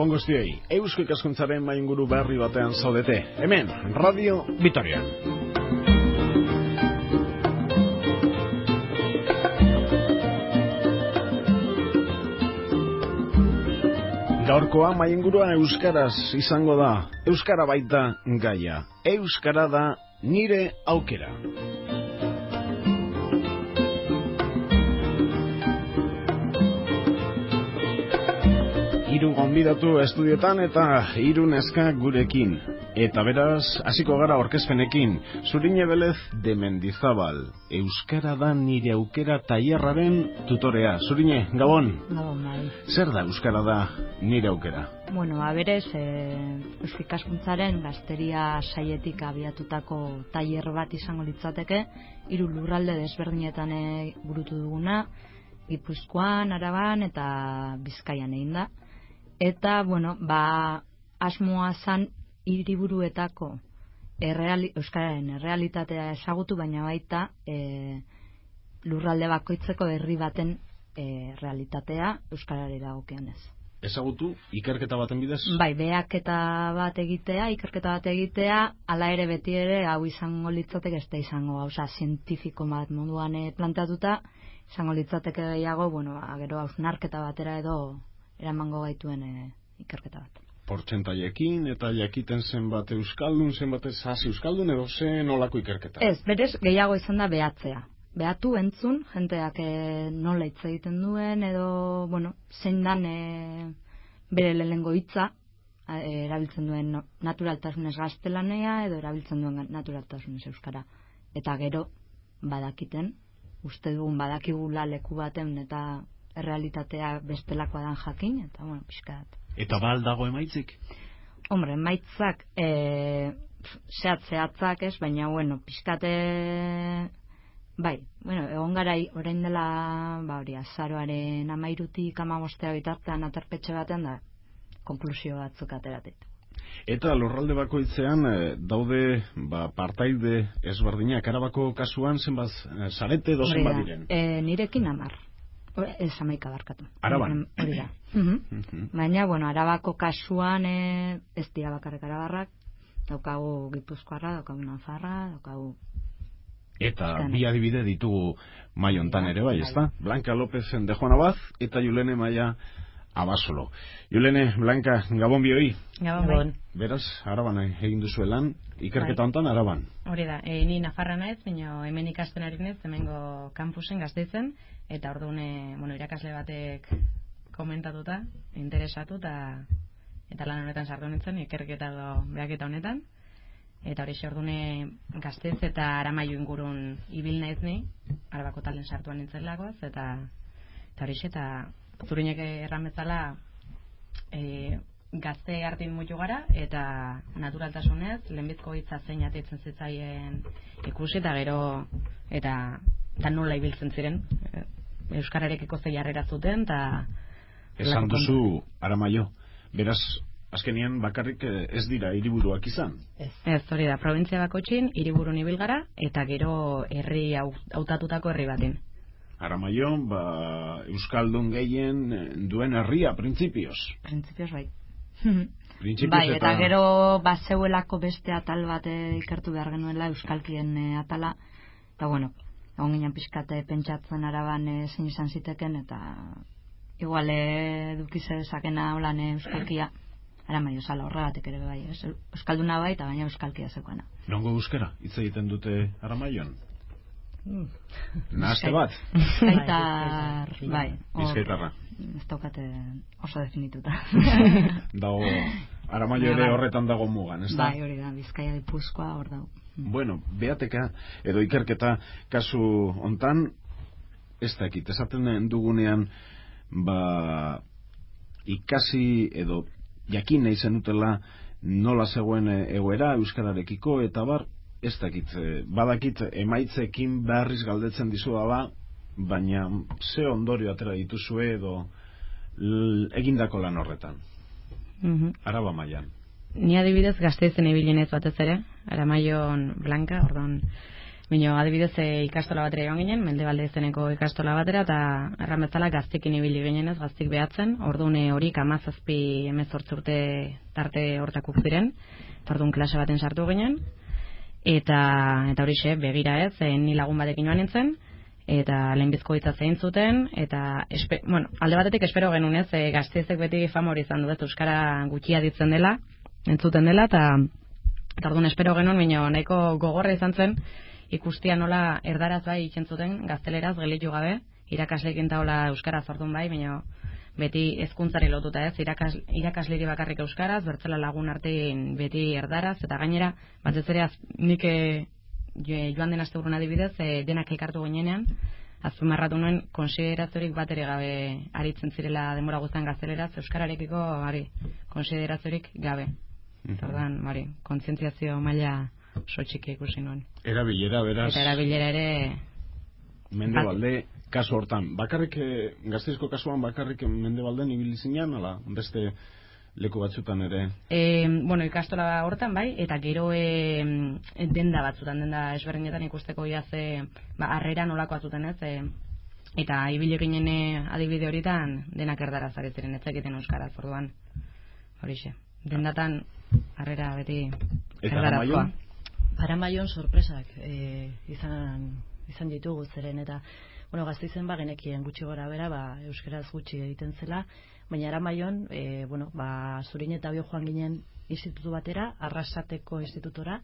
Gabon guztiei, Eusko Ikaskuntzaren mainguru berri batean zaudete. Hemen, Radio Vitoria. Gaurkoa maingurua euskaraz izango da. Euskara baita gaia. Euskara da nire aukera. Hiru gonbidatu estudioetan eta hiru neska gurekin. Eta beraz, hasiko gara aurkezpenekin. Zurine Belez de Mendizabal. Euskara da nire aukera tailerraren tutorea. Zurine, Gabon. Gabon, bai. Zer da Euskara da nire aukera? Bueno, berez, Eusko Ikaskuntzaren gazteria saietik abiatutako tailer bat izango litzateke, hiru lurralde desberdinetan burutu duguna, Gipuzkoan, Araban eta Bizkaian egin da. Eta, bueno, asmoa zan hiriburuetako euskararen errealitatea ezagutu, baina baita lurralde bakoitzeko herri baten realitatea euskarari dagokionez. Ezagutu ikerketa baten bidez? Bai, ikerketa bat egitea, hala ere beti ere hau izango litzateke, ez da izango gauza zientifiko bat moduan planteatuta, izango litzateke gehiago, gero hausnarketa batera edo eramango gaituen ikerketa bat. Portzentaiekin eta jakiten zenbat euskaldun, zenbat ez hasi euskaldun edo zen olako ikerketa? Ez, berez gehiago izan da behatzea. Behatu entzun, jenteak nola hitz egiten duen edo, zein dan bere lehenengo hitza erabiltzen duen naturaltasunez gaztelanea edo erabiltzen duen naturaltasunez euskara. Eta gero badakiten, uste dugun badakigula leku baten eta errealitatea bestelakoa dan jakin, eta pixkat. Eta dago emaitzik? Hombre, emaitzak zehatzak ez, baina pixkate bai, egon gara orain dela azaroaren 13-tik 15 bitartean aterpetxe batean da konklusio batzuk ateratik. Eta lurralde bakoitzean daude partaide ezberdinak. Arabako kasuan zenbat zarete edo zenbat diren? Nirekin 10. Ez 11 barkatu. Araban? Hori da. Baina, Arabako kasuan ez dira bakarrik arabarrak, daukagu Gipuzkoarra, daukagu Nafarra, daukagu... Eta bi adibide ditugu mai hontan ere bai, ezta? Blanca López de Juan Abad eta Julene Maia Abasolo. Julene, Blanca, Gabon bioi? Gabon. Beraz, Araban egin duzu lan, ikerketa hontan Araban. Hori da, ni Nafarra naiz, baina hemen ikasten ari naiz, hemengo kampusen Gasteizen, eta orduan, irakasle batek komentatuta, interesatu, eta lan honetan sartu nintzen, ikerketa behaketa honetan. Eta hori orduan Gasteiz eta Aramaio ingurun ibil naiz ni, Arabako talen sartuan nintzen lagoaz, eta hori eta Zurinek erran bezala gazte hartin mutu gara, eta naturaltasunez, lehenbizko hitza zein ateitzen zitzaien ikusi, eta gero, eta nola ibiltzen ziren, euskararekiko zei jarrera zuten, eta... Esan duzu Aramaio, beraz, azkenien bakarrik ez dira hiriburuak izan? Ez, hori da, provintzia bakoitzin hiriburun ibil gara, eta gero herri hautatutako herri baten. Aramaio, euskaldun gehien duen herria, printzipioz. Printzipioz, bai. Bai, eta gero zeuelako beste atal bat ikertu behar genuela, euskalkien atala, eta egon ginen pixkate pentsatzen Araban zein izan ziteken, eta igual dukize zakena holan euskalkia, Aramaio zala horregatik ere bai, euskalduna bai, eta baina euskalkia zeukana. Nongo euskara, hitz egiten dute Aramaion? Nahazte bat? Bizkaitar, bai. Bizkaitarra. Ez daukate oso definituta. Dago, Aramaio ere horretan dago mugan, ez da? Bai, hori da, Bizkaia Gipuzkoa hor dago. Bueno, behateka edo ikerketa kasu hontan, ez dakit, esaten dugunean, ikasi edo jakin nahi zenutela nola zegoen egoera euskararekiko, eta ez dakit, badakit emaitzekin berriz galdetzen dizua baina ze ondorio atera dituzue edo egindako lan horretan? Araba mailan. Ni adibidez Gasteizen ibilen ez batez ere, Aramaion Blanca, orduan Bino, adibidez, ikastola batera egon ginen, Mendebalde izeneko ikastola batera, eta erran bezala gaztekin ibili ginenez, gaztik behatzen, orduan horik 17-18 urte tarte hortakuk ziren, eta orduan klase baten sartu ginen, eta horixe, begira ez, ni lagun batekin joan nintzen, eta lehenbizko hitza zein zuten, eta alde batetik espero genuen ez, Gasteizek beti fama hori izan du, ez, euskara gutxia ditzen dela, entzuten dela, eta orduan espero genuen, baina nahiko gogorra izan zen, ikustia nola erdaraz bai ikentzuten, gazteleraz, gelitu gabe, irakasleekin taola euskaraz orduan bai, baina beti hezkuntzari lotuta ez, irakasleri bakarrik euskaraz, bertzela lagun artein beti erdaraz, eta gainera, batez ere nik joan den asteburun adibidez, denak elkartu ginenean, azpimarratu nuen konsideraziorik bat ere gabe aritzen zirela denbora guztan gazteleraz, euskararekiko konsideraziorik gabe. Ordan, kontzientziazio maila oso txiki ikusi nuen. Erabilera, beraz. Eta erabilera ere... Mendebalde, kasu hortan, bakarrik, Gasteizko kasuan bakarrik Mendebalden ibili zinean, ala, beste leku batzutan ere? Ikastola hortan, bai, eta gero denda batzutan, denda ezberdinetan ikusteko iaze, harrera nolako batzuten ez, eta ibili ginen adibide horietan denak erdaraz ari ziren, ez zekiten euskaraz, orduan, horixe. Dendatan, harrera beti erdarazkoa. Aramaion sorpresak izan ditugu zeren, eta Gasteizen genekien gutxi gora bera, euskaraz gutxi egiten zela, baina Aramaion, Zurin eta Bio joan ginen institutu batera, Arrasateko institutora.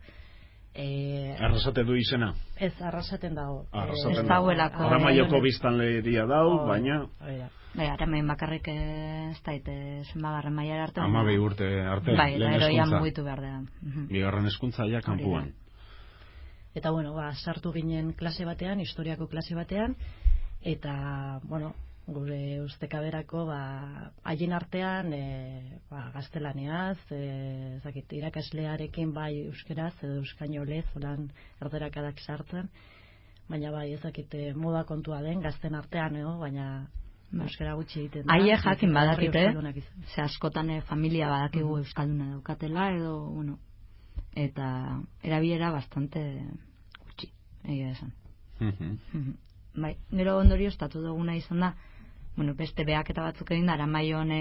Arrasate du izena? Ez, Arrasaten dago. Ez dauelako. Aramaioko biztanleria dau, baina... Aramain bakarrik ez daite zenbagarren mailara arte. 12 urte arte, lehen eroian mugitu behar da. Bigarren hezkuntza ja kanpuan. Eta sartu ginen klase batean, historiako klase batean, eta gure ustekaberako haien artean gaztelaniaz, irakaslearekin bai euskeraz edo euskainolez olan erderakadak sartzen, baina bai ezakite moda kontua den gazten artean, baina euskara gutxi egiten da. Aie jakin badakite, ze askotan familia badakigu euskalduna daukatela edo, eta erabilera bastante gutxi, egia esan. Bai, gero ondorio estatu duguna izan da, beste behaketa batzuk egin da, Aramaion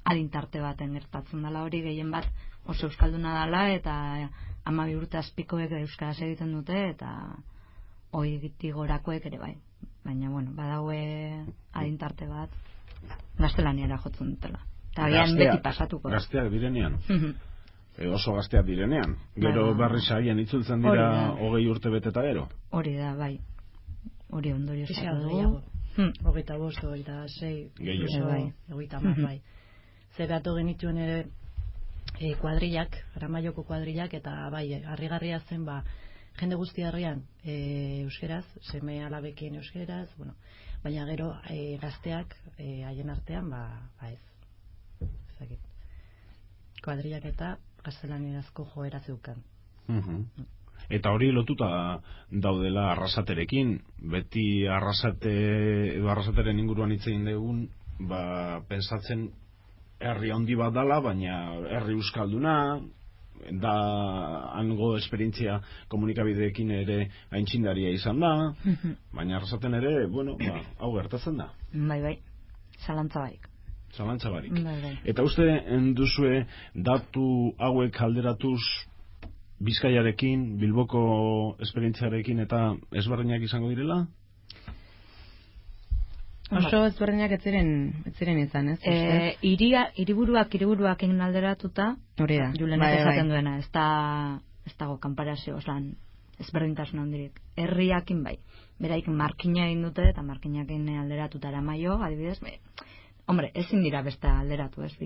adintarte baten gertatzen dela hori, gehien bat oso euskalduna dela, eta 12 urte azpikoek euskaraz egiten dute, eta hori gorakoek ere bai. Baina, badaue adintarte bat gaztelaniara jotzen dutela. Eta agian beti pasatuko. Gazteak direnean. Oso gazteak direnean. Gero berri saien itzultzen dira 20 urte beteta gero. Hori da, bai. Hori ondorio estatu dugu. 25, 26, 30, bai. Zeratu genituen ere kuadrillak, Aramaioko kuadrillak, eta bai, harrigarria zen, jende guzti herrian euskeraz, seme alabekin euskeraz, baina gero gazteak haien artean, ez. Kuadrillak eta gaztelanierazko joera zeukan. Eta hori lotuta daudela Arrasaterekin, beti Arrasateren inguruan hitz egin dugun, pensatzen herri handi bat dala, baina herri euskalduna, da hango esperientzia komunikabideekin ere aintzindaria izan da, baina Arrasaten ere, hau gertatzen da. Bai, zalantza barik. Eta uste duzue datu hauek alderatuz Bizkaiarekin, Bilboko esperientziarekin eta ezberdinak izango direla? Oso ezberdinak ez ziren izan, ez? Hiriburuak egin alderatuta, Julenek esaten duena, ez dago kanparazio, ezberdintasun handirik. Herriakin bai, beraikin markina egin dute, eta markinakin alderatuta Aramaio, adibidez, hombre, ezin dira beste alderatu, ez,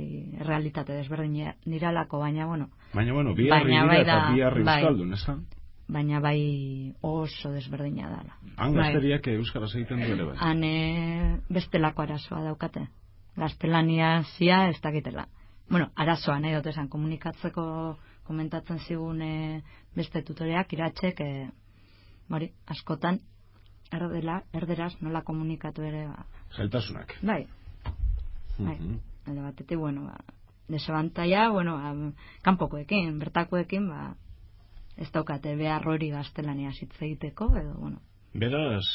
realitate desberdin diralako, baina, bi herri dira eta bi herri euskaldun, ez da? Baina bai oso desberdina dala. Han gazteriak euskaraz egiten du ere bai? Han bestelako arazoa daukate. Gaztelania zia ez dakitela. Arazoa nahi dut esan, komunikatzeko komentatzen zigun beste tutoreak, iratxek, askotan, erderaz nola komunikatu ere. Zailtasunak. Bai. Alde batetik, desabantaia, kanpokoekin, bertakoekin, ez daukate behar hori gaztelania hitz egiteko, edo, bueno. Beraz,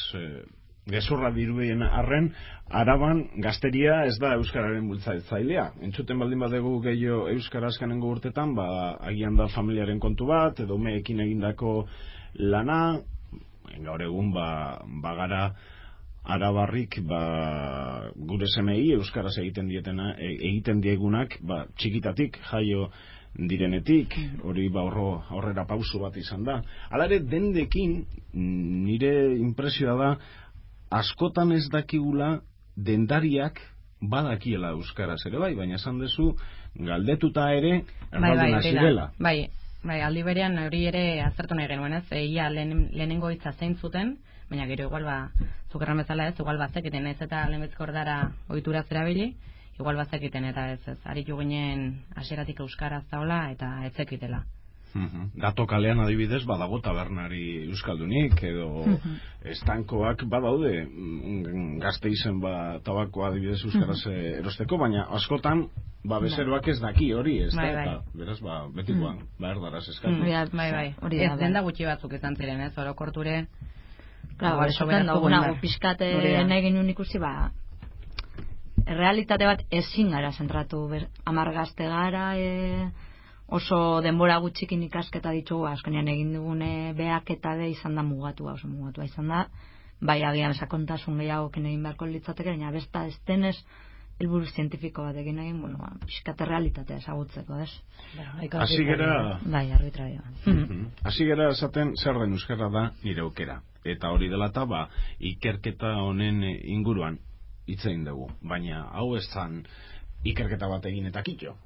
gezurra dirudien arren, Araban gazteria ez da euskararen bultzatzailea. Entzuten baldin badegu gehiago euskara azkenengo urtetan, agian da familiaren kontu bat, edo umeekin egindako lana, gaur egun bagara arabarrik gure semei euskaraz egiten diegunak txikitatik jaio direnetik, hori horrera pausu bat izan da. Hala ere, dendekin nire impresioa da askotan ez dakigula dendariak badakiela euskaraz ere bai, baina esan dezu galdetuta ere erdalduna zirela. Bai, aldi berean hori ere aztertu nahi genuen, ez? Ia lehenengo hitza zein zuten, baina gero igual zukerran bezala ez, igual bazekiten ez eta lehenbezko ordara ohitura zerabili, igual bazekiten eta ez. Aritu ginen hasieratik euskaraz zaola eta ez zekitela. Gato kalean adibidez badago tabernari euskaldunik edo estankoak badaude Gasteizen tabakoa adibidez euskaraz erosteko, baina askotan bezeroak ez daki hori, ez da, eta beraz betikoan erdaraz eskatu. Bai, ez denda gutxi batzuk izan ziren, ez, orokorture. Claro, esoten dugunago pixkaten egin un ikusi, errealitate bat ezin gara zentratu, 10 gazte gara, oso denbora gutxikin ikasketa ditugu, azkenean egin dugune beak eta be izan da mugatua, oso mugatua izan da, bai agian sakontasun gehiagokin egin beharko litzateke, baina besta ez denez helburu zientifiko bat egin egin, pixkate realitatea ezagutzeko, ez? Hasi gera... Bai, arbitraria. Hasi gera esaten zer den euskara da nire aukera. Eta hori dela eta ikerketa honen inguruan hitz egin dugu. Baina hau ez zan ikerketa bat egin eta kitxo.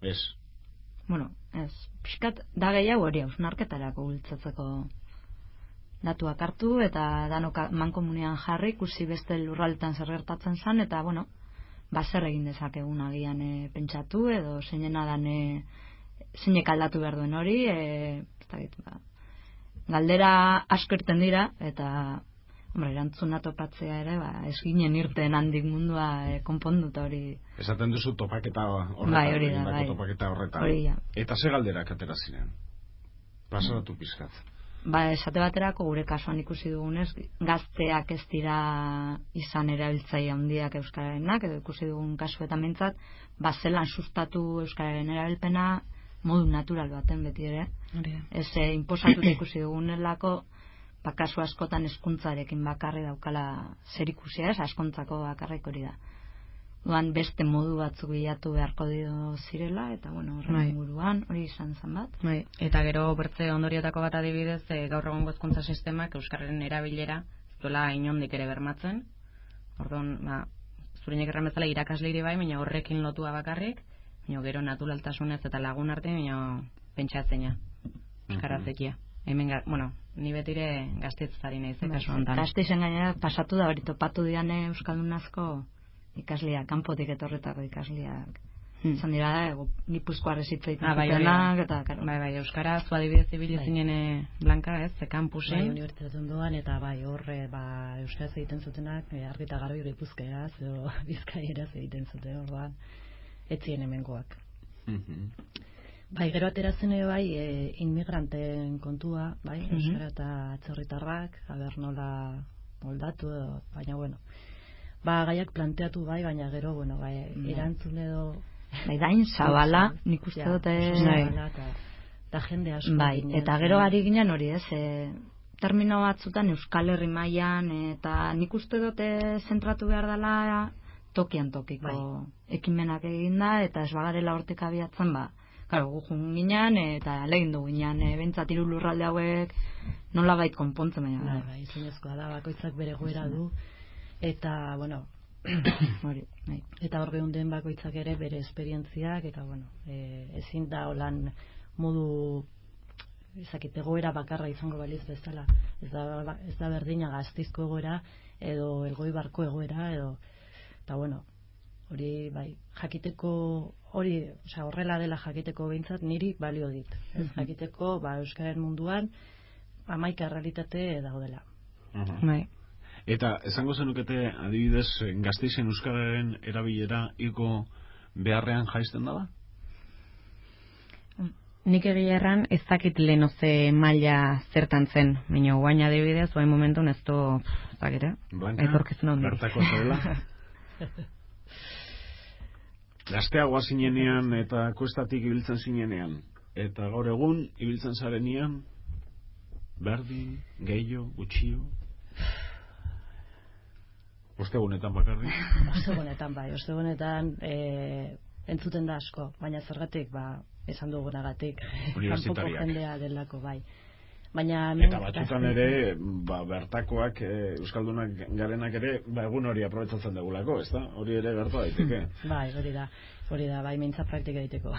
Ez. Bueno, ez. Piskat da gehiago hori hausnarketarako bultzatzeko datuak hartu eta danok mankomunean jarri, ikusi beste lurraldetan zer gertatzen zan, eta bueno, zer egin dezakegun agian pentsatu edo zeinena dan zeinek aldatu behar duen hori, galdera asko irten dira, eta erantzuna topatzea ere, ez ginen irten handik mundua konponduta hori. Esaten duzu topaketa horretan. Bai, hori da, topaketa horretan. Hori da. Eta ze galderak atera ziren? Pasaratu pizkat. Esate baterako gure kasuan ikusi dugunez, gazteak ez dira izan erabiltzaile handiak euskararenak, edo ikusi dugun kasuetan mentzat, zelan sustatu euskararen erabilpena modu natural baten beti ere. Ez inposatuta ikusi dugunelako, kasu askotan hezkuntzarekin bakarri daukala zer ikusia, askontzako bakarrik hori da. Duan beste modu batzuk bilatu beharko dio zirela, eta horren inguruan hori izan zen bat. Eta gero bertze ondoriotako bat adibidez, gaur egongo hezkuntza sistemak euskararen erabilera zuela inondik ere bermatzen. Orduan, zurinek erran bezala irakasleiri bai, baina horrekin lotua bakarrik, baina gero naturaltasunez eta lagun arte, baina pentsatzena euskarazekia. Hemen, ni betire gaztetzari nahiz, kasu honetan. Gazteizen gainera pasatu da hori topatu diane euskaldunazko ikasliak, kanpotik etorretako ikasliak. Zan dira, Gipuzkoarrez hitz egiten zutenak, eta, karo. Bai, euskara, zu adibidez ibili zinen Blanka, ez, kampusen. Bai, unibertsitatean doan, eta horre, euskaraz egiten zutenak, argi eta garbi Gipuzkeraz, edo Bizkaieraz egiten zuten, orduan, etzien hemengoak. Bai, gero ateratzen bai, inmigranten kontua, bai, euskara eta atzerritarrak, aber nola moldatu, baina, gaiak planteatu bai, baina gero, erantzun edo... Dain, zabala, nik uste dute... Da jende asko... Bai, eta gero ari ginen hori, ez, termino batzutan Euskal Herri mailan, eta nik uste dute zentratu behar dela tokian tokiko ekimenak eginda, eta ez bagarela hortik abiatzen, Karo, gujun ginen, eta legin du ginen, bentsat hiru lurralde hauek nola bait konpontzen baina. Bai, zinezkoa da, bakoitzak bere goera du, eta, eta hor gehunden bakoitzak ere bere esperientziak, eta, ezin da holan modu, egoera bakarra izango baliz bezala. Ez da berdina Gasteizko egoera, edo Elgoibarko egoera, edo, eta, hori, jakiteko, horrela dela jakiteko behintzat niri balio dit. Jakiteko, euskaren munduan, 11 realitate daudela. Eta, esango zenukete, adibidez, Gasteizen euskararen erabilera hilko beharrean jaisten dela? Nik egia erran ez dakit lehen oze maila zertan zen, baina guain adibidez, guain momentun ez du, zakite, etorkizun handi. Bertako zela. Gazteagoa zinenean eta kuestatik ibiltzen zinenean, eta gaur egun ibiltzen zarenean, berdin, gehiago, gutxio. Ostegunetan bakarrik? Ostegunetan bai, ostegunetan entzuten da asko, baina zergatik, esan dugunagatik, kanpoko jendea delako bai. Baina eta batzutan ere, bertakoak, euskaldunak garenak ere, egun hori aprobetsatzen dugulako, ez da? Hori ere gertu daiteke. Bai, hori da, bai, mintza praktika egiteko.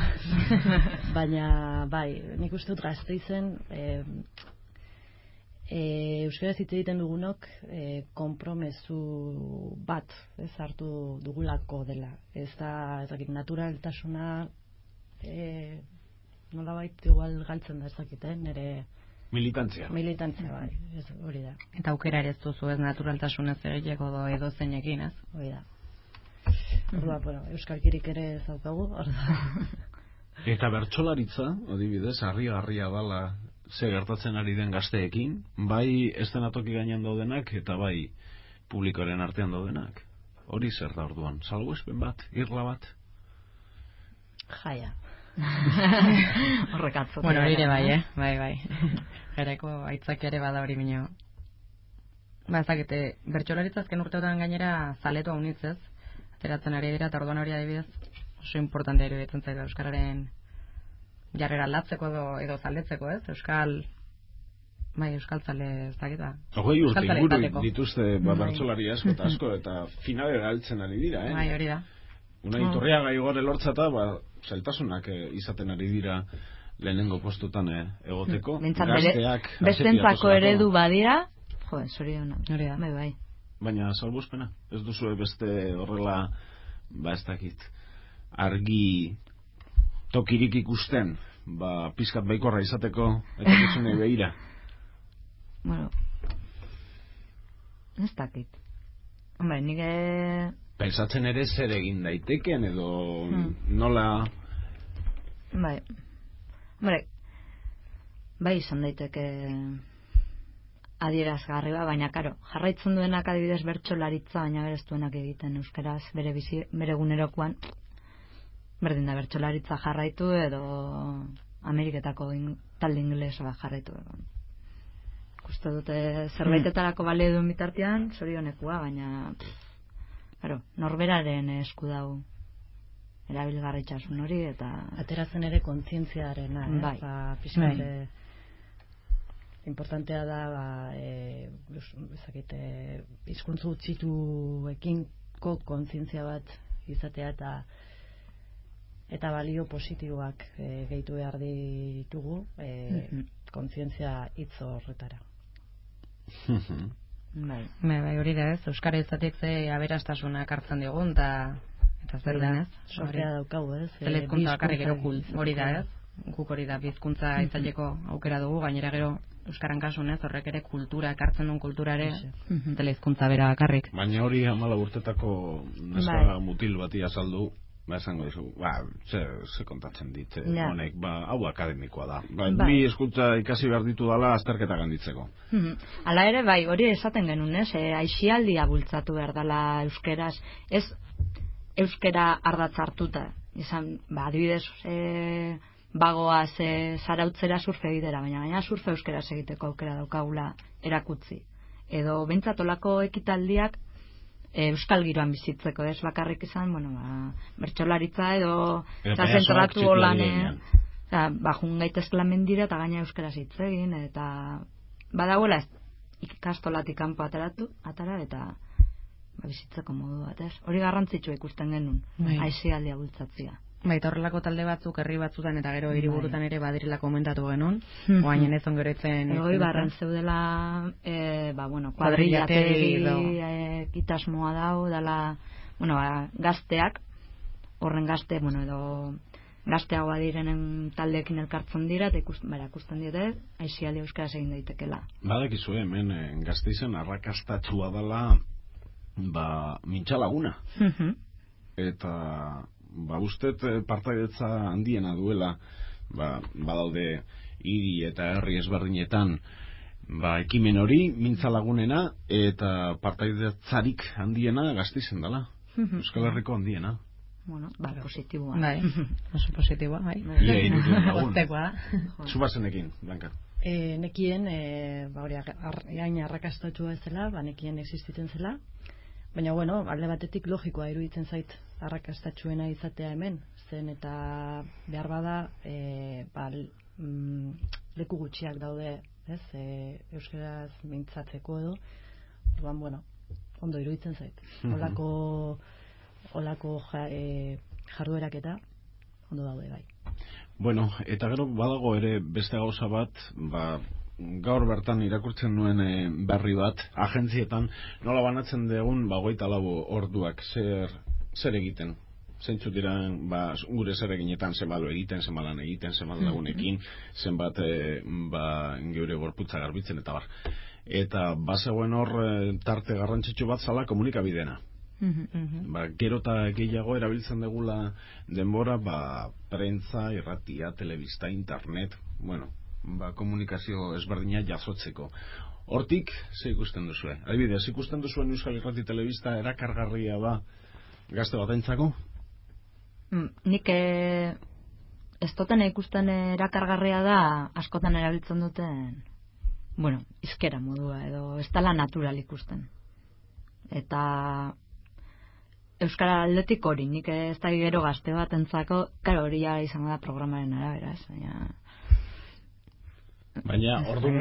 Baina, bai, nik uste dut Gasteizen, euskaraz hitz egiten dugunok konpromezu bat hartu dugulako dela. Ez dakit, naturaltasuna nolabait igual galtzen da, ez dakit, nire militantzia, bai, hori da. Eta aukera ere ez duzu ez naturaltasunez egiteko edo zeinekin, ez? Hori da. Orduan, euskalkirik ere ez daukagu, orduan. Eta bertsolaritza, adibidez, harria dala ze gertatzen ari den gazteekin, bai estenatoki gainean daudenak eta bai publikoaren artean daudenak. Hori zer da orduan? Salbuespen bat, irla bat? Jaia. Horrek atzote. Bueno, hori ere bai, bai. Gereko aitzak ere bada hori bineo. Ezakite, bertsolaritzazken urteotan gainera zaletu haunitzez, ateratzen ari dira, eta orduan hori adibidez, oso importantea iruditzen zaitu euskararen jarrera aldatzeko edo zaldetzeko, ez? Euskal zale ez dakit da. Hogei urte inguru dituzte bertsolari asko eta asko, eta finale galtzen ari dira, Bai, hori da. Una Iturriaga igore lortzata, zailtasunak izaten ari dira lehenengo postutan egoteko. Gazteak bestentzako eredu badira, zoriona. Hori da. Bai. Baina salbuespena, ez duzu beste horrela, ez dakit, argi tokirik ikusten, pizkat baikorra izateko, eta gizunei behira. Bueno, ez dakit. Hombre, nire... Pensatzen ere zer egin daiteken, edo nola... Bai. Hombre, bai izan daiteke adierazgarri baina karo, jarraitzen duenak adibidez bertsolaritza, baina berez duenak egiten euskaraz, bere gunerokoan, berdin da bertsolaritza jarraitu edo Ameriketako talde ingeles jarraitu edo. Gustu dute zerbaitetarako balio duen bitartean, zorionekua, baina norberaren esku dago erabilgarritasun hori eta ateratzen ere kontzientziarena, bai. Pixkate importantea da hizkuntza utzituekinko kontzientzia bat izatea eta balio positiboak gehitu behar ditugu kontzientzia hitz horretara. Bai, hori da ez, euskara izatik ze aberastasunak hartzen digun eta zer denez. Sortea daukagu ez. Zelezkuntza bakarrik gero hori da ez. Guk hori da bizkuntza izateko aukera dugu, gainera gero euskaran kasunez horrek ere kultura, ekartzen duen kulturare zelezkuntza bera bakarrik. Baina hori 14 urtetako neska mutil bati azaldu, esango dizu, ze kontatzen dit, honek, hau akademikoa da. Bi hizkuntza ikasi behar ditu dala azterketa ganditzeko. Hala ere, bai, hori esaten genuen, aisialdia bultzatu behar dala euskeraz, ez euskera ardatz hartuta. Izan, adibidez, bagoaz zarautzera surfe bidera, baina surfe euskeraz egiteko aukera daukagula erakutzi. Edo bentsatolako ekitaldiak euskal giroan bizitzeko, ez bakarrik izan, bertsolaritza edo zentratu holanen, jun gaitezkela mendira eta gaina euskaraz hitz egin, eta badagoela ikastolatik kanpo atara eta bizitzeko modu bat, ez? Hori garrantzitsua ikusten genuen, aisialdia bultzatzea. Baita horrelako talde batzuk, herri batzutan eta gero hiriburutan ere badirela komentatu genuen, oainen ez ongeretzen... Hori barren zeudela, kuadrillategi egitasmoa dau, dala, gazteak, horren gazte, edo gazteagoa direnen taldeekin elkartzen dira, eta ikusten dira, aisialdia euskaraz egin daitekela. Badakizu hemen Gasteizen arrakastatsua dela, mintxalaguna. Eta... ustet partaidetza handiena duela badaude hiri eta herri ezberdinetan ekimen hori mintza lagunena eta partaidetzarik handiena Gasteizen dela. Euskal Herriko handiena. Bueno, positiboa. Bai, oso positiboa, bai. Ia iruditzen lagun. Zubazenekin, Blanca. Nekien, hori hain arrakastatua ez zela, nekien existitzen zela, baina, bueno, alde batetik logikoa iruditzen zait arrakastatxuena izatea hemen, zen eta behar bada leku gutxiak daude, ez, euskaraz mintzatzeko edo, bueno, ondo iruditzen zait. Olako jarduerak eta ondo daude bai. Bueno, eta gero badago ere beste gauza bat, gaur bertan irakurtzen nuen berri bat, agentzietan, nola banatzen dugun 24 orduak zer egiten. Zeintzuk diran, gure zer eginetan, zenbalo egiten, zenbalan egiten, zenbat lagunekin, zenbat geure gorputza garbitzen, eta bar. Eta bazegoen hor tarte garrantzitsu bat zala komunikabideena. Gero eta gehiago erabiltzen degula denbora, prentza, irratia, telebista, internet, bueno, komunikazio ezberdina jasotzeko. Hortik, ze ikusten duzue? Adibidez, ikusten duzuen Euskal Irrati Telebista erakargarria da gazte batentzako? Nik ez duten ikusten erakargarria da askotan erabiltzen duten, bueno, izkera modua edo ez dela natural ikusten. Eta Euskara aldetik hori, nik ez da gero gazte batentzako, karo hori izango da programaren arabera, baina orduan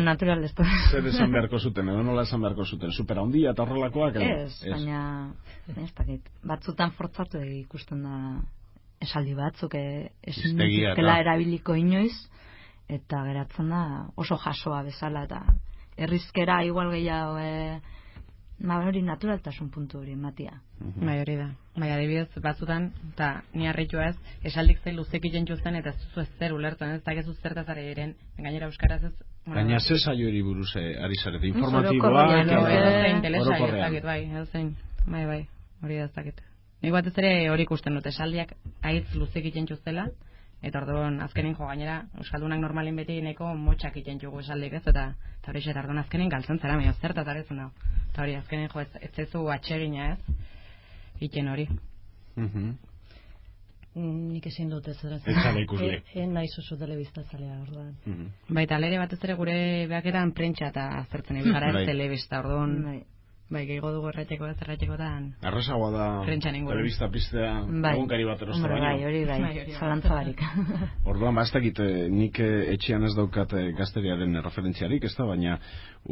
natural zer esan beharko zuten, edo nola esan beharko zuten, supera handia eta horrelakoak? Baina batzutan fortzatu ikusten da esaldi batzuk ezin dituzkela erabiliko inoiz, eta geratzen da oso jasoa bezala, eta errizkera igual gehiago hori naturaltasun puntu hori ematia. Bai, hori da. Bai, adibidez batzutan, eta ni harritua ez, esaldik zei luzeki jentzu zen, eta ez zer ulertzen, ez dakezu zertaz ari diren, gainera euskaraz ez... Baina ze saio hori buruz ari zarete, informatiboa, orokorrean. Bai, hori da ez dakit. Nik batez ere hori ikusten dut, esaldiak haitz luzeki jentzu zela, eta orduan azkenin gainera euskaldunak normalin beti neko motxak itentzugu esaldik ez, eta hori xe, orduan azkenin galtzen zara, meio zertaz arezu nahu. Eta hori azkenin ez zezu atxegina ez, iten hori. Nik ezin dut ez zara. Etzale ikusle. Naiz oso telebista zalea, orduan. Baita lere batez ere gure behaketan prentsa eta aztertzen egin gara ez telebista, orduan. Bai, gehiago dugu erraitekotan. Arrasagoa da telebista piztea egunkari bat erosta baino. Bai, hori bai, zalantza barik. Orduan, ez dakit, nik etxean ez daukat gazteriaren referentziarik, ez da, baina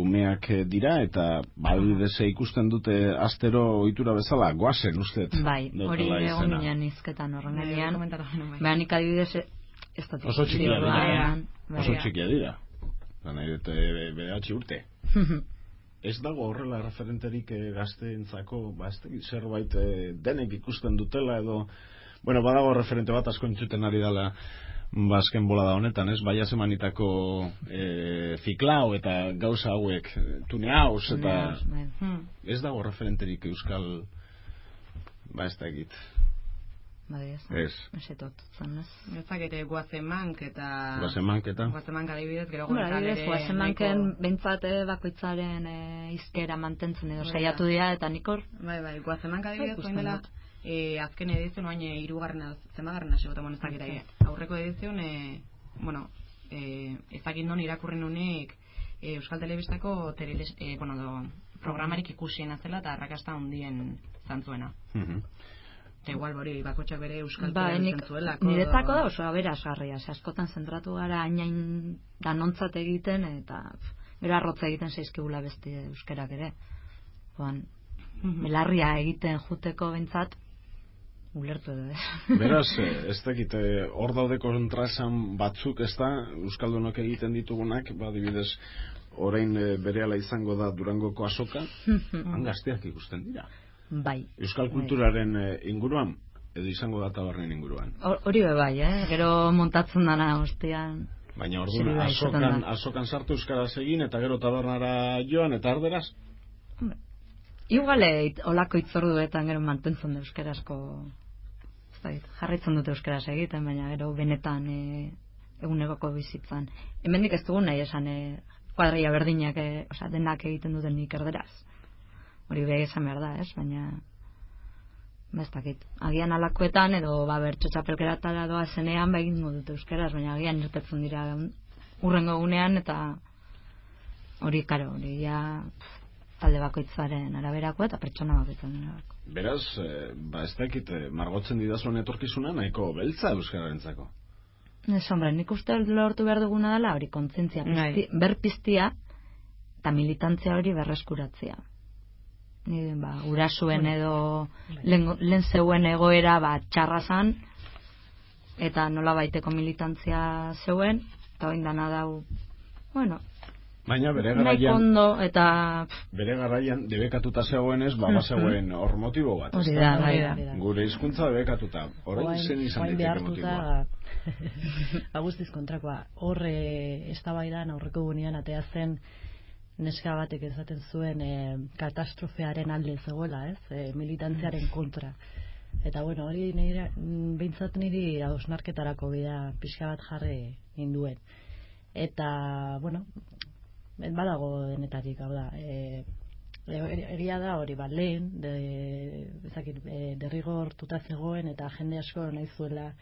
umeak dira, eta badibidez ikusten dute astero ohitura bezala, goazen, usteet. Bai, hori egon ginen izketan horren gainean. Baina nik adibidez ez dut. Oso txikia dira. Oso txikia dira. Baina, behatzi urte. Ez dago horrela referenterik gazteentzako, zerbait denek ikusten dutela edo, bueno, badago referente bat asko entzuten ari dela azken bolada honetan, ez? Baia semanitako Ziklao eta gauza hauek, Tuneaus eta ez dago referenterik euskal ez da egit. Ez etotzen, ez? Ezak Guazemank eta... Guazemank adibidez, gero Guazemanken bentsat bakoitzaren izkera mantentzen edo saiatu dira, eta nikor... Bai, Guazemank adibidez, joan dela, azken edizion, oain irugarrena, zemagarrena segotan ezakita, aurreko edizion, bueno, ezakit non irakurri nunik Euskal Telebistako programarik ikusien azela eta arrakasta hundien zantzuena. Eta igual hori bakotxak bere euskal zuela. Niretzako da oso aberasgarria, askotan zentratu gara hainain danontzat egiten, eta bera arrotza egiten zaizkigula beste euskerak ere. Belarria egiten juteko bentsat, ulertu edo, Beraz, ez dakit, hor daude kontraesan batzuk, ez da, euskaldunok egiten ditugunak, adibidez, orain berehala izango da Durangoko azoka, gazteak ikusten dira. Bai. Euskal kulturaren inguruan, edo izango da tabarren inguruan. Hori bai, gero montatzen dana ostean. Baina orduan, azokan sartu euskaraz egin, eta gero tabernara joan, eta arderaz? Igual olako itzorduetan gero mantentzen da euskarazko jarraitzen dute euskaraz egiten, baina gero benetan eguneroko bizitzan. Hemendik ez dugu nahi esan kuadrilla berdinak, denak egiten duten ikerderaz. Hori beha esan behar da, baina ez dakit. Agian alakoetan edo bertso txapelkeratara doa zenean egingo dute euskaraz, baina agian irtetzen dira urrengo gunean, eta hori ja talde bakoitzaren araberakoa eta pertsona bakoitzaren araberakoa. Beraz, ez dakit, margotzen didazuen etorkizuna nahiko beltza euskararentzako. Hombre, nik uste lortu behar duguna dela hori kontzientzia berpiztia eta militantzia hori berreskuratzea. Gurasuen edo lehen zeuen egoera txarra zan, eta nola baiteko militantzia zeuen, eta hori dana dau, baina bere garaian debekatuta zegoenez, bazegoen hor motibo bat. Hori da. Gure hizkuntza debekatuta. Orain zen izan daiteke motiboa. Guztiz kontrakoa. Hor eztabaidan aurreko gunean atea zen neska batek esaten zuen katastrofearen alde zegoela, militantziaren kontra. Eta hori behintzat niri hausnarketarako bida pixka bat jarri ninduen. Eta, badago denetarik, hau da, egia da hori, lehen, derrigortuta zegoen eta jende asko nahi zuela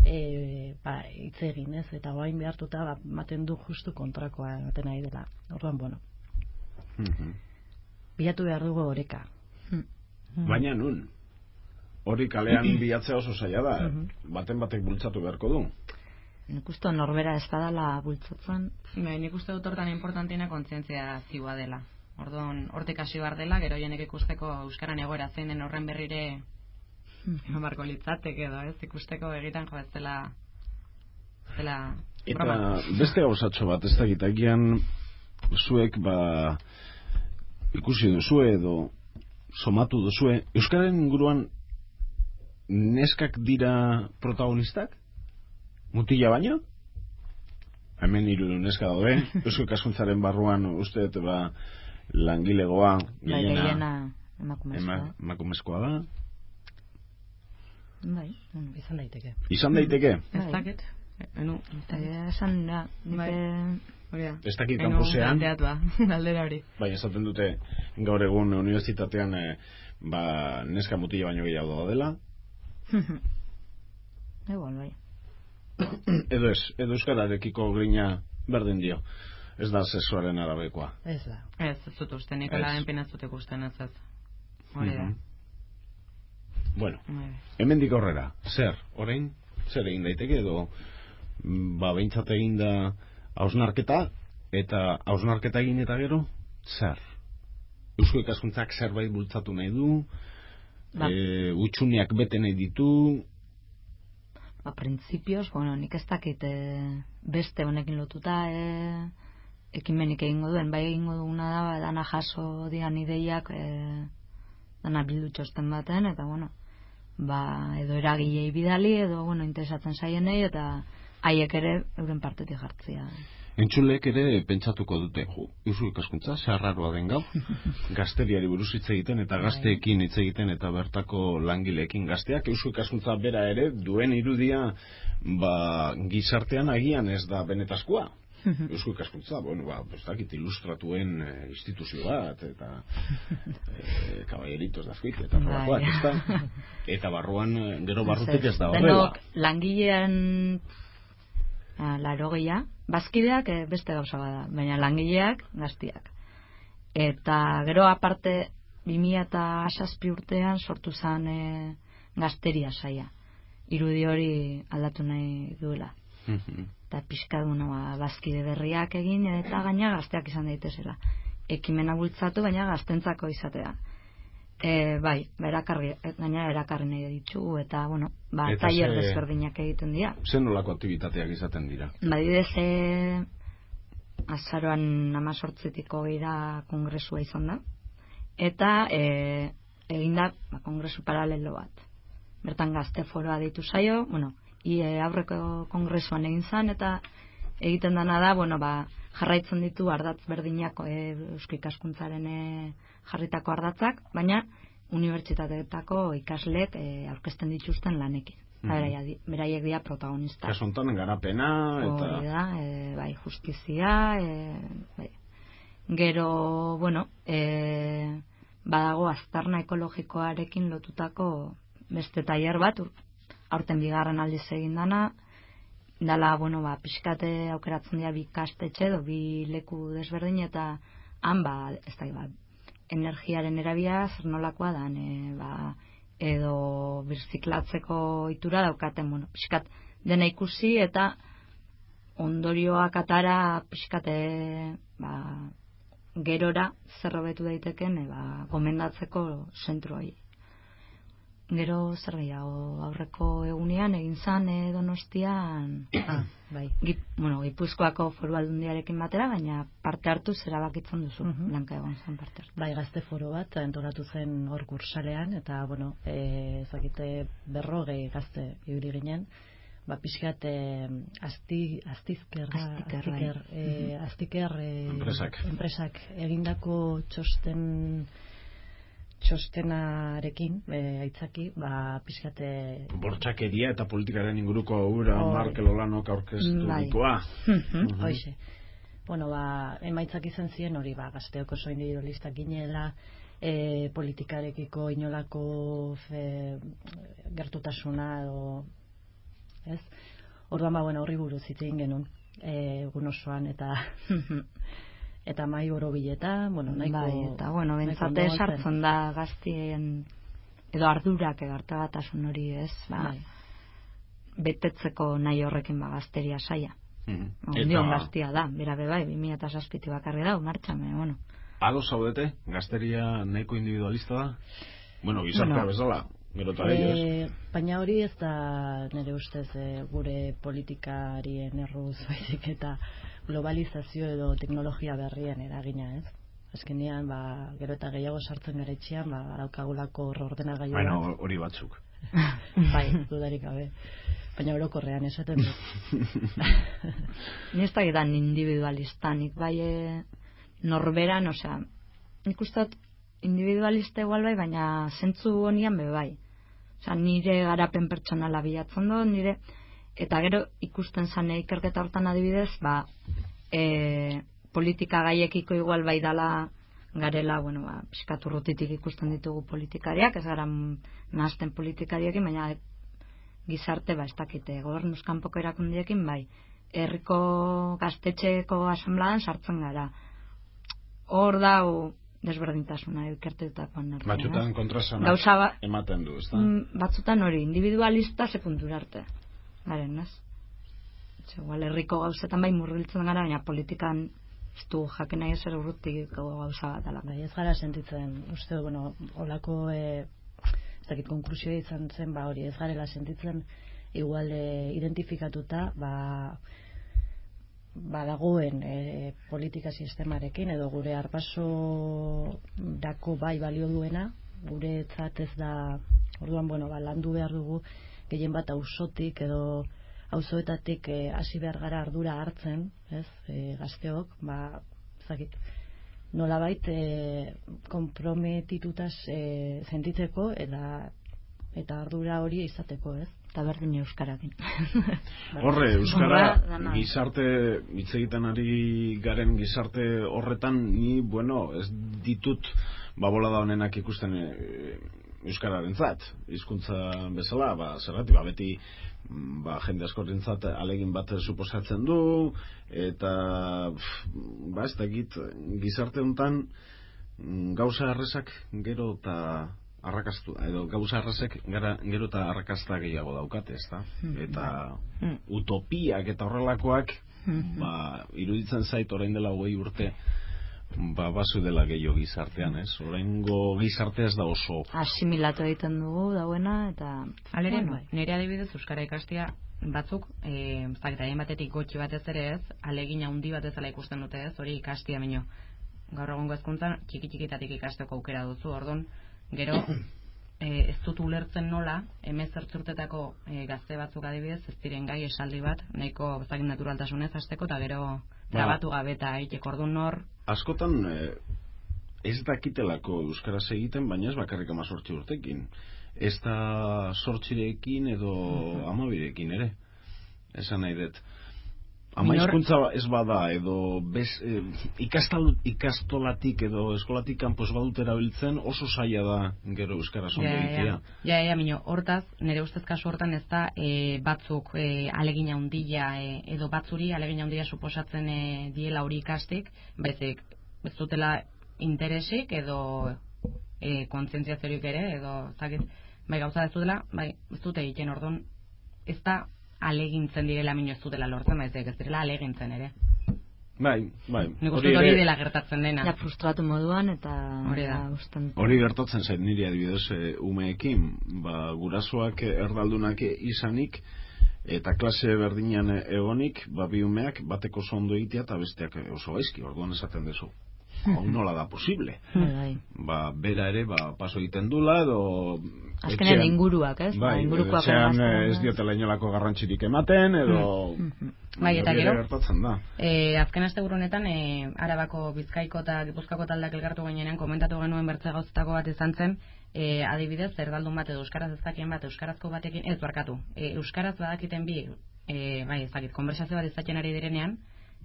hitz egin, eta oain behartuta maten du justu kontrakoa ematen nahi dela. Orduan, bilatu behar dugu oreka. Baina nun? Hori kalean bilatzea oso zaila da, baten batek bultzatu beharko du. Nik uste norbera ez badala bultzatzen. Nik uste dut hortan importantiena kontzientzia ziua dela. Orduan, hortik hasi behar dela, gero jenek ikusteko euskaran egoera zein den horren berrire barko litzatek edo, ikusteko egiten jo ez dela eta beste gauzatxo bat, ez dakit, agian zuek ikusi duzue edo somatu duzue, euskararen inguruan neskak dira protagonistak? Mutila baino? Hemen 3 neska daude, eusko ikaskuntzaren barruan uste langilegoa gehiena emakumezkoa da. Izan daiteke. Izan daiteke? Ez dakit. Esan da. Ez dakit kampusean. Galdera hori. Bai, esaten dute gaur egun unibertsitatean neska mutila baino gehiago dela. Igual, bai. Edo euskararekiko grina berdin dio. Ez da sexuaren arabekoa. Ez da. Ez dut uste, Nikola enpinatzut ikusten ez. Hori da. Bueno, hemendik aurrera, orain, zer egin daiteke edo behintzat egin da hausnarketa, eta hausnarketa egin eta gero, zer? Eusko ikaskuntzak zerbait bultzatu nahi du, utxuneak bete nahi ditu. Printzipioz, nik ez dakit beste honekin lotuta ekimenik egingo duen, bai egingo duguna da, dana jaso dian ideiak dana bildu txosten baten, eta edo eragilei bidali, edo interesatzen zaienei, eta haiek ere euren partetik jartzea. Entzulek ere pentsatuko dute, eusko ikaskuntza, zeharraroa den gau, gazteriari buruz hitz egiten, eta gazteekin hitz egiten, eta bertako langileekin gazteak, eusko ikaskuntza bera ere duen irudia gizartean agian ez da benetazkoa. Eusko ikaskuntza, ez dakit ilustratuen instituzio bat, eta kaballeritos dazkoit, eta horrekoak, ez da? Eta barruan, gero barrutik ez da horrela. Denok langilean 80, bazkideak beste gauza bada, baina langileak gaztiak. Eta gero aparte 2007 urtean sortu zen gazteria saia. Irudi hori aldatu nahi duela. Eta pixka du bazkide berriak egin, eta gaina gazteak izan daitezela. Ekimena bultzatu, baina gaztentzako izatea. Bai, gaina erakarri nahi ditugu, eta, tailer desberdinak egiten dira. Zer nolako aktibitateak izaten dira? Badidez, azaroan 18-tiko gehiago kongresua izan da, eta egin da kongresu paralelo bat. Bertan gazte foroa deitu zaio, aurreko kongresuan egin zen, eta egiten dena da, jarraitzen ditu ardatz berdinak eusko ikaskuntzaren jarritako ardatzak, baina unibertsitateetako ikasleek aurkezten dituzten lanekin. Beraiek dira protagonista. Kasu honetan garapena eta hori da, bai, justizia, bai. Gero, bueno, badago aztarna ekologikoarekin lotutako beste tailer bat, aurten bigarren aldiz egin dana, dala, bueno, pixkate aukeratzen dira bi ikastetxe edo bi leku desberdin, eta han, ez da, energiaren erabia zer nolakoa dan, edo birziklatzeko itura daukaten, bueno, pixkat dena ikusi eta ondorioak atara pixkate gerora zer hobetu daiteken gomendatzeko zentroei. Gero zer gehiago, aurreko egunean egin zan Donostian bai. Gipuzkoako Foru Aldundiarekin batera, baina parte hartu erabakitzen duzu, Blanka egon zen parte hartu. Bai, gazte foro bat antolatu zen hor kursalean, eta bueno, ezakite 40 gazte ibili ginen, pixkat Aztiker enpresak egindako txostenarekin aitzaki, pixkate bortxakeria eta politikaren inguruko ura Markel Olanok aurkeztu ditua. Hoixe. Bueno, emaitzak izan ziren hori, gazteok oso individualistak ginela, politikarekiko inolako gertutasuna edo, ez? Orduan, horri buruz hitz egin genuen, egun osoan, eta mai borobileta, nahiko... Eta, bentsate sartzen da gaztien, edo ardurak egartagatasun hori, ez? Betetzeko nahi horrekin gazteria saia. Ondion gaztia da, bera bebai, 2007 bakarri da, martxame, Ado zaudete, gazteria nahiko individualista da? Gizartea bezala, gero eta ez? Baina hori ez da nire ustez gure politikarien erruz baizik eta globalizazio edo teknologia berrien eragina, ez? Azkenean, gero eta gehiago sartzen gara etxean, daukagulako ordenagailu bat. Baina hori batzuk. Bai, dudarik gabe. Baina orokorrean esaten dut. Ni ez da edan individualistanik, bai norberan, nik uste individualista igual bai, baina zentzu honian be bai. Nire garapen pertsonala bilatzen dut, nire... Eta gero ikusten zane ikerketa hortan adibidez, politika gaiekiko igual bai dala garela, pixkatu rutitik ikusten ditugu politikariak, ez gara nahazten politikariekin, baina gizarte, ez dakite, gobernuz kanpoko erakundiekin, bai, herriko gaztetxeko asambladan sartzen gara. Hor dau desberdintasuna ikertetutakoan nartzen. Batzutan kontrasanak ematen du, ez da? Batzutan hori, individualista ze puntura arte. Garen, ez? Igual herriko gauzetan bai murgiltzen gara, baina politikan ez du jaken nahi ezer urrutiko gauza bat ala. Bai, ez gara sentitzen, uste, olako ez dakit konklusioa izan zen, hori ez garela sentitzen igual identifikatuta dagoen politika sistemarekin edo gure arpaso dako bai balio duena, gure etzat ez da, orduan, landu behar dugu gehien bat auzotik edo auzoetatik hasi behar gara ardura hartzen, ez, gazteok, zakit, nolabait komprometitutaz sentitzeko eta ardura hori izateko, ez? Eta berdin euskarakin. Horre, euskara gizarte, hitz egiten ari garen gizarte horretan, ni, ez ditut bolada honenak ikusten euskararen zat, hizkuntza bezala, zergatik, beti jende askorentzat alegin bat suposatzen du, eta ez dakit, gizarte honetan gauza arrezak gero eta arrakastu, edo gauza arrezek gero eta arrakasta gehiago daukate, ez da? Eta utopiak eta horrelakoak iruditzen zait orain dela 20 urte bazu dela gehiago gizartean, ez? Oraingo gizartea ez da oso asimilatu egiten dugu dauena, eta alere, nire adibidez euskara ikastea batzuk, zaketaien batetik gotxi batez ere ez, alegina handi bat ezala ikusten dute ez, hori ikastea baino. Gaur egungo hezkuntzan txiki-txikitatik ikasteko aukera duzu, orduan, gero ez dut ulertzen nola, 18 urtetako gazte batzuk adibidez, ez diren gai esaldi bat, nahiko zakin naturaltasunez hasteko, eta gero trabatu gabe eta egiteko orduan nor. Askotan ez dakitelako euskaraz egiten, baina ez bakarrik 18 urtekin. Ez da 8rekin edo 12rekin ere. Esan nahi dut. Ama hizkuntza ez bada, edo ikastolatik edo eskolatik kanpo ez badut erabiltzen, oso zaila da gero euskaraz ondo egitea. Ja, hortaz, nire ustez kasu hortan ez da batzuk alegina handia edo batzuri alegina handia suposatzen diela hori ikastik, baizik ez dutela interesik edo kontzientziaziorik ere, edo zakit, bai gauza ez dutela, bai ez dute egiten orduan, ez da alegintzen direla mino ez dutela lortzen, baizik ez direla alegintzen ere. Bai. Nik uste hori dela gertatzen dena. Ja, frustratu moduan eta hori gertatzen zait niri adibidez umeekin, gurasoak erdaldunak izanik eta klase berdinean egonik, bi umeak batek oso ondo egitea eta besteak oso gaizki, orduan esaten dezu. Hau nola da posible. Bera ere paso egiten dula edo azkenean inguruak, ez? Ingurukoak etxean ez diotela inolako garrantzirik ematen edo bai, eta gero gertatzen da. Azken asteburu honetan Arabako, Bizkaiko eta Gipuzkoako taldeak elkartu ginenean komentatu genuen bertze gauzetako bat izan zen, adibidez erdaldun bat edo euskaraz ez dakien bat euskarazko batekin ez barkatu. Euskaraz badakiten bi bai, ez dakit, konversazio bat izaten ari direnean,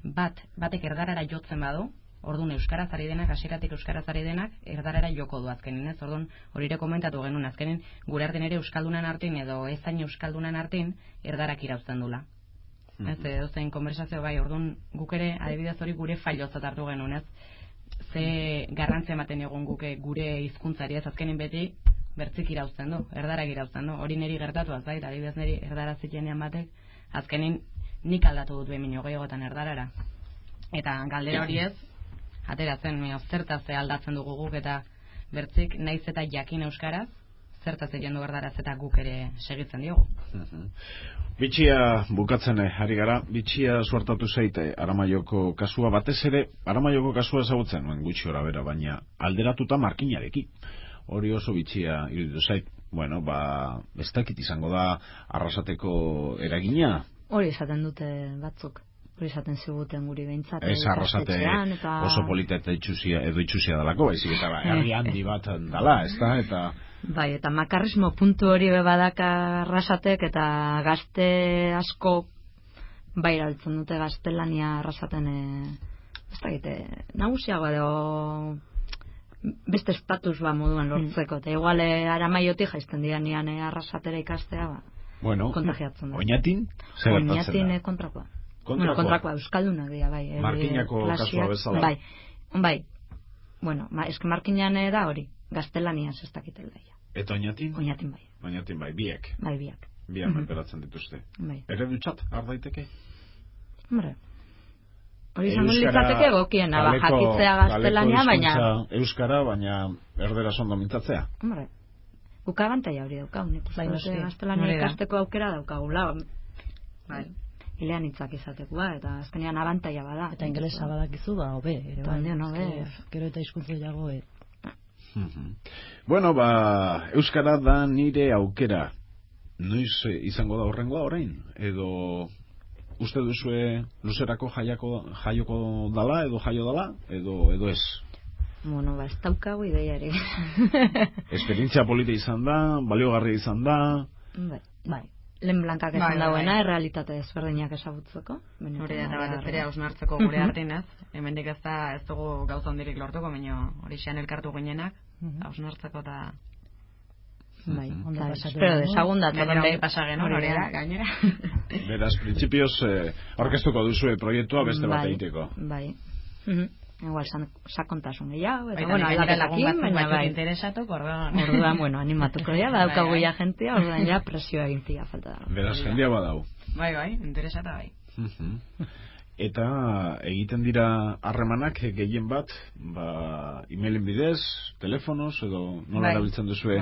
batek erdarara jotzen badu, orduan euskaraz ari denak, hasieratik euskaraz ari denak, erdarara joko du azkenin, ez? Orduan hori ere komentatu genuen azkenin, gure artean ere euskaldunan artean edo ezain euskaldunan artean erdarak irauzten dula. Ez, zein konversazio bai, orduan guk ere adibidez hori gure failozat hartu genuen, ez? Ze garrantzia ematen egon guke gure hizkuntzari, ez? Azkenin beti bertzik irauzten du, erdarak irauzten du. Hori niri gertatu az bai, adibidez niri erdara zitenean batek, azkenin nik aldatu dut 2008an erdarara. Eta galdera hori ez, ateratzen, zertaz aldatzen dugu guk eta bertzik naiz eta jakin euskaraz, zertaz egin du erdaraz eta guk ere segitzen diogu. Bitxia bukatzen ari gara, bitxia suertatu zeite Aramaioko kasua, batez ere Aramaioko kasua ezagutzen nuen gutxi ora bera, baina alderatuta Markinarekin. Hori oso bitxia iruditu zait. Bueno, ez dakit izango da Arrasateko eragina. Hori esaten dute batzuk. Hori esaten ziguten guri behintzat. Ez Arrasate oso polita eta itxusia dalako, baizik eta herri handi bat dala, ez da? Eta bai, eta makarrismo puntu hori badaka Arrasatek eta gazte asko bai erabiltzen dute gaztelania Arrasaten ez da egite, nagusiagoa edo beste estatus moduan lortzeko, eta igual Aramaiotik jaizten dianean Arrasatera ikastea kontagiatzen da. Oñatin? Zer gertatzen da? Oñatin kontrakoa. Kontrakoa, euskaldunak dira, bai. Markinako kasua bezala. Bai. Bueno, eski Markinan da hori, gaztelaniaz ez dakitela. Eta Oñatin? Oñatin bai. Oñatin bai, biek. Bai, biak. Biak menperatzen dituzte. Bai. Eredutxat, ardaiteke? Hombre. Hori izango litzateke egokiena, jakitzea gaztelania, baina euskara, baina erderaz ondo mintzatzea. Hombre. Bukabantaia hori daukagun, gaztelania ikasteko aukera daukagula. Bai. Ilean hitzak izateko, eta azkenean abantaia bada. Eta ingelesa badakizu, hobe. Eta handian hobe. Gero eta hizkuntza jago, Bueno, euskara da nire aukera. Noiz izango da horrengoa orain? Edo uste duzue luzerako jaioko dala, edo jaio dala, edo ez? Bueno, ez daukagu ideiari. Esperientzia polita izan da, baliogarri izan da. Bai. Lehen blankak esan dauena, errealitate ezberdinak esagutzeko. Hori eta bat ez hausnartzeko gure artinaz. Hemendik ez dugu gauza hondirik lortuko, baina hori xean elkartu ginenak, hausnartzeko eta bai, ondo pasatu. Pero desagundatzen ondo pasagen hori gainera. Beraz, printzipioz aurkeztuko duzue proiektua beste bat egiteko. Bai. Igual sakontasun gehiago, eta bueno, aldaketakin, baina bai interesatu, orduan, bueno, animatuko dira, badaukagu ja jentia, orduan ja presioa egintia falta da. Beraz, jendia badau. Bai, interesata bai. Eta egiten dira harremanak gehien bat, e-mailen bidez, telefonos, edo nola erabiltzen duzue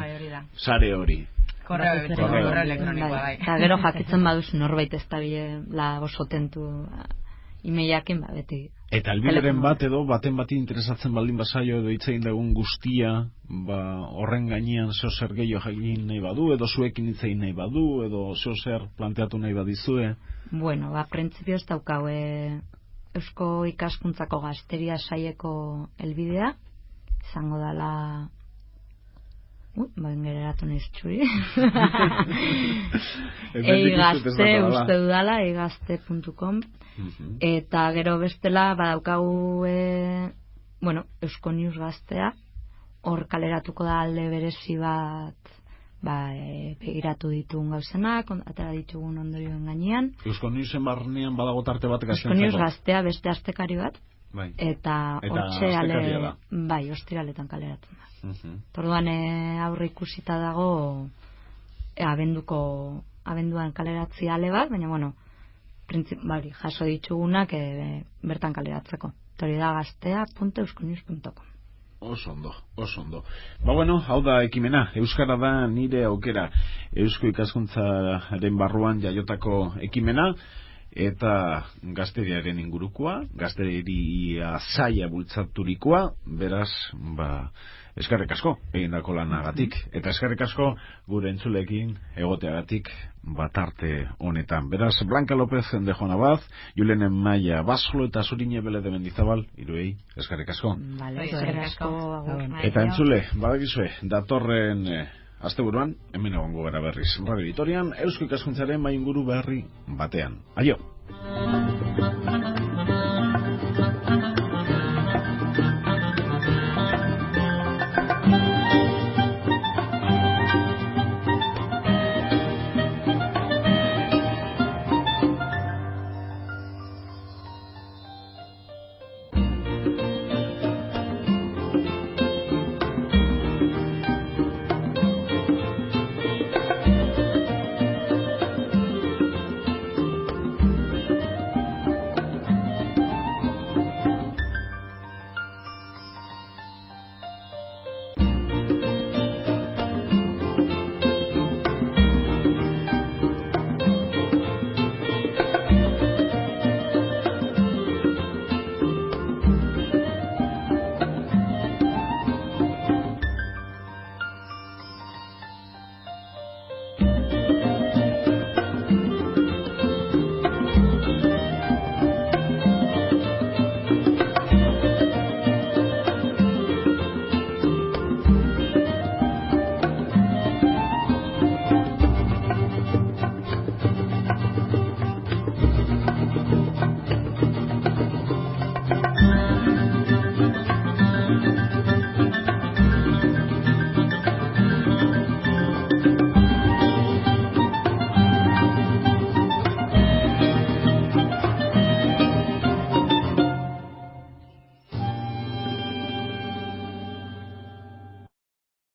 sare hori. Korreo elektronikoa bai. Eta gero jakitzen baduz norbait ez da la oso tentu e-mailakin beti. Eta albideren bat edo baten bati interesatzen baldin bazaio edo hitz egin dugun guztia, horren gainean zeo zer gehiago egin nahi badu, edo zuekin hitz egin nahi badu, edo zeo zer planteatu nahi badizue. Bueno, printzipioz daukaue Eusko Ikaskuntzako Gazteria Saieko helbidea, izango dala gereratu nahiz txuri eigazte uste dudala eigazte.com eta gero bestela badaukagu Eusko News Gaztea, hor kaleratuko da alde berezi bat begiratu ditugun gauzenak, atera ditugun ondorioen gainean. Eusko Newsen barnean badago tarte bat Eusko News Gaztea beste astekari bat, eta hortxe ostiraletan kaleratzen da. Orduan aurre ikusita dago abenduan kaleratzea ale bat, baina jaso ditugunak bertan kaleratzeko. Hori da gaztea.euskonews.com. Oso ondo. Hau da ekimena, euskara da nire aukera, eusko ikaskuntzaren barruan jaiotako ekimena, eta gazteriaren ingurukoa, gazteria zaila bultzaturikoa, beraz, eskerrik asko egindako lanagatik, eta eskerrik asko gure entzuleekin egoteagatik batarte honetan. Beraz, Blanca López de Juan Abad, Julenen Maia Baslo eta Zurine Bele de Mendizabal, iruei, eskerrik asko. Eskerrik asko. Eta entzule, badakizue, datorren asteburuan, hemen egongo gara berriz. Radio Vitorian, eusko ikaskuntzaren inguru berri batean. Aio!